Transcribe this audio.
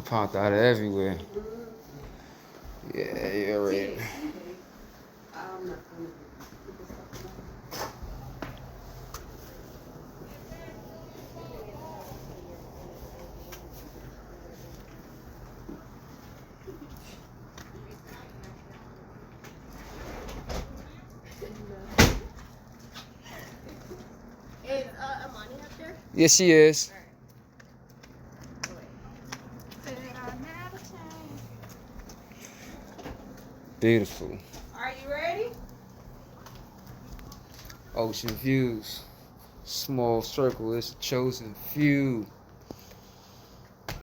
Popped out of everywhere. Yeah, you're right. Is Amani up there? Yes, she is. Beautiful. Are you ready? Ocean views. Small circle is a chosen few.